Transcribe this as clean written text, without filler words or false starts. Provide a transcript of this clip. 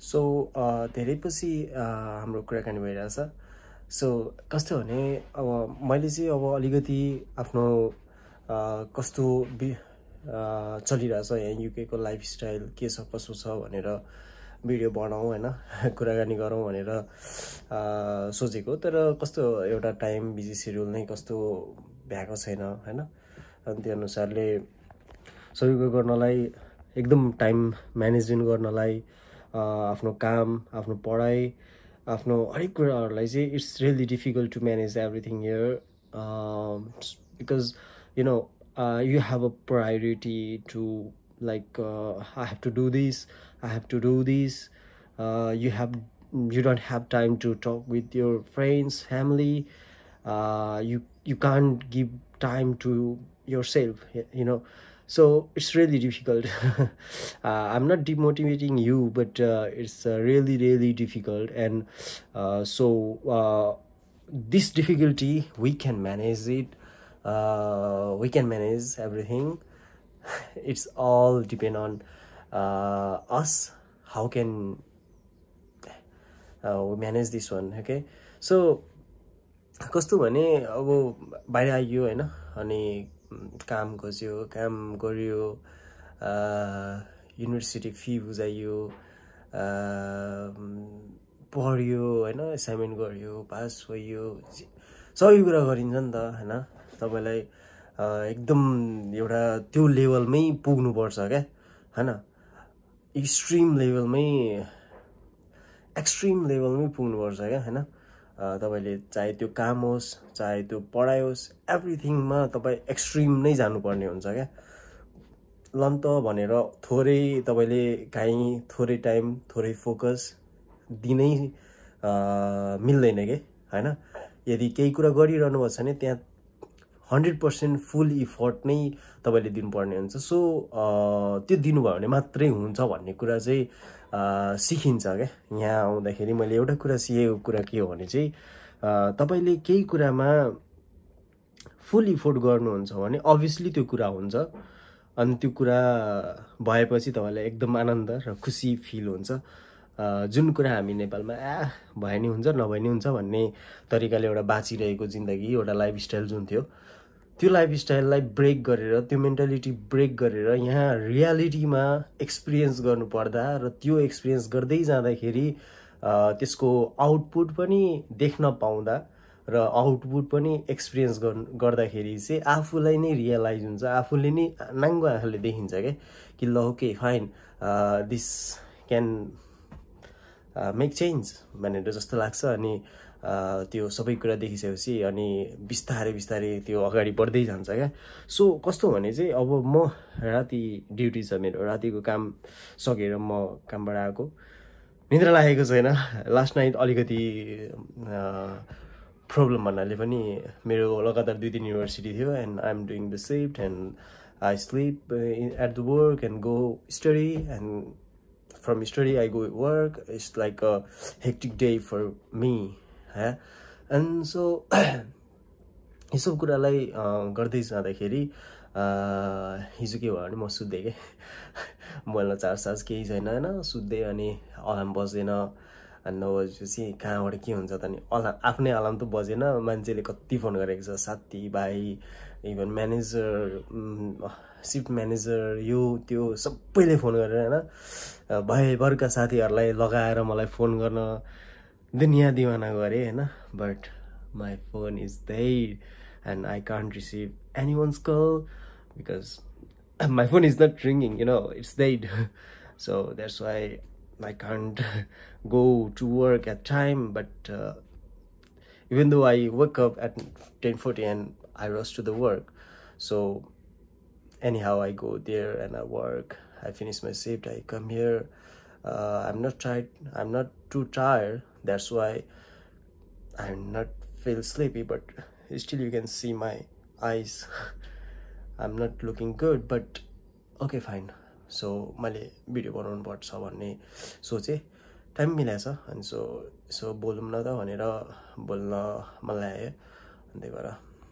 So धेरै पछि हाम्रो कुराकानी भइरहेछ। सो कस्तो भने अब मैले चाहिँ अब अलिकति आफ्नो कस्तो चलिरहेछ यहाँ युकेको लाइफस्टाइल के छ कसो छ भनेर भिडियो बनाऊँ होइन कुराकानी गरौँ भनेर सोचेको। तर कस्तो एउटा टाइम बिजी सेड्युल नै कस्तो भ्याएको छैन होइन। अनि त्यो अनुसारले सबैको गर्नलाई एकदम टाइम म्यानेजमेन्ट गर्नलाई आफ्नो काम आफ्नो पढाइ आफ्नो हरेक कुराहरूलाई चाहिँ it's really difficult to manage everything here because you know you have a priority to like I have to do this, I have to do this. You don't have time to talk with your friends, family. You can't give time to yourself, you know. So it's really difficult. I'm not demotivating you, but it's really difficult. And so this difficulty we can manage it. We can manage everything. It's all depend on us. How can we manage this one? Okay, so कस्तो भने अब बाहिर आइयो होइन अनि काम खोज्यो काम गर्यो युनिभर्सिटी फी बुझाइयो पढ्यो होइन असाइनमेन्ट गर्यो पास भयो सबै कुरा गरिन्छ नि त होइन। तपाईलाई एकदम एउटा त्यो लेभलमै पुग्नुपर्छ क्या होइन एक्सट्रिम लेभलमै पुग्नुपर्छ क्या होइन। तपाईले चाहे त्यो काम होस् चाहे त्यो पढाइ होस् एभ्रिथिङमा तपाईँ एक्सट्रिम नै जानुपर्ने हुन्छ क्या। लन त भनेर थोरै तपाईले काहीँ थोरै टाइम थोरै फोकस दिनै मिल्दैन के होइन। यदि केही कुरा गरिरहनु भएको छ भने त्यहाँ 100% फुल इफोर्ट नै तपाईले दिनुपर्ने हुन्छ। सो त्यो दिनुभयो भने मात्रै हुन्छ भन्ने कुरा चाहिँ सिकिन्छ क्या। यहाँ आउँदाखेरि मैले एउटा कुरा सिकेको कुरा के हो भने चाहिँ तपाईले केही कुरामा फुल इफोर्ट गर्नुहुन्छ भने अभियसली त्यो कुरा हुन्छ अनि त्यो कुरा भएपछि तपाईँलाई एकदम आनन्द र खुसी फिल हुन्छ। जुन कुरा हामी नेपालमा भए नि हुन्छ नभए नि हुन्छ भन्ने तरिकाले एउटा बाँचिरहेको जिन्दगी एउटा लाइफस्टाइल जुन थियो त्यो लाइफस्टाइललाई ब्रेक गरेर त्यो मेन्टालिटी ब्रेक गरेर यहाँ रियालिटीमा एक्सपिरियन्स गर्नुपर्दा र त्यो एक्सपिरियन्स गर्दै जाँदाखेरि त्यसको आउटपुट पनि देख्न पाउँदा र आउटपुट पनि एक्सपिरियन्स गर्दाखेरि चाहिँ आफूलाई नै रियलाइज हुन्छ आफूले नै नाङ्गो आँखाले देखिन्छ क्या कि ल okay fine this can make change भनेर जस्तो लाग्छ। अनि त्यो सबै कुरा देखिसकेपछि अनि बिस्तारै त्यो अगाडि बढ्दै जान्छ क्या। सो कस्तो भने चाहिँ अब म राति ड्युटी छ मेरो रातिको काम सकेर म कामबाट आएको निद्रा लागेको छैन। लास्ट नाइट अलिकति प्रब्लम भन्नाले पनि मेरो लगातार 2-3 युनिभर्सिटी थियो and I am doing the shift and I slip at the work and go study and from study I go work. It's like a hectic day for me. And so यो सब कुरालाई गर्दै जाँदाखेरि हिजो के भयो भने म सुत्दै के मोबाइलमा चार्ज केही छैन होइन सुत्दै अनि अलार्म बजेन अनि नबजेपछि कहाँबाट के हुन्छ त नि अलार्म आफ्नै अलार्म त बजेन मान्छेले कति फोन गरेको छ साथी भाइ इभन म्यानेजर शिफ्ट म्यानेजर यो त्यो सबैले फोन गरेर होइन भएभरका साथीहरूलाई लगाएर मलाई फोन गर्न दुनियाँ दिवाना गरे होइन। But my phone is dead and I can't receive anyone's call because my phone is not ringing you know it's dead. So that's why I can't go to work at time, but even though I wake up at 10:40 and I rush to the work, so anyhow I go there and I work, I finish my shift, I come here. I'm not tired, I'm not too tired, that's why I'm not feel sleepy, but still you can see my eyes. I'm not looking good, but okay fine. So मैले video बनाउनु पर्छ भन्ने सोचेँ time मिलाएछ अनि so बोलौँ न त भनेर बोल्न मलाई आयो अनि त्यही भएर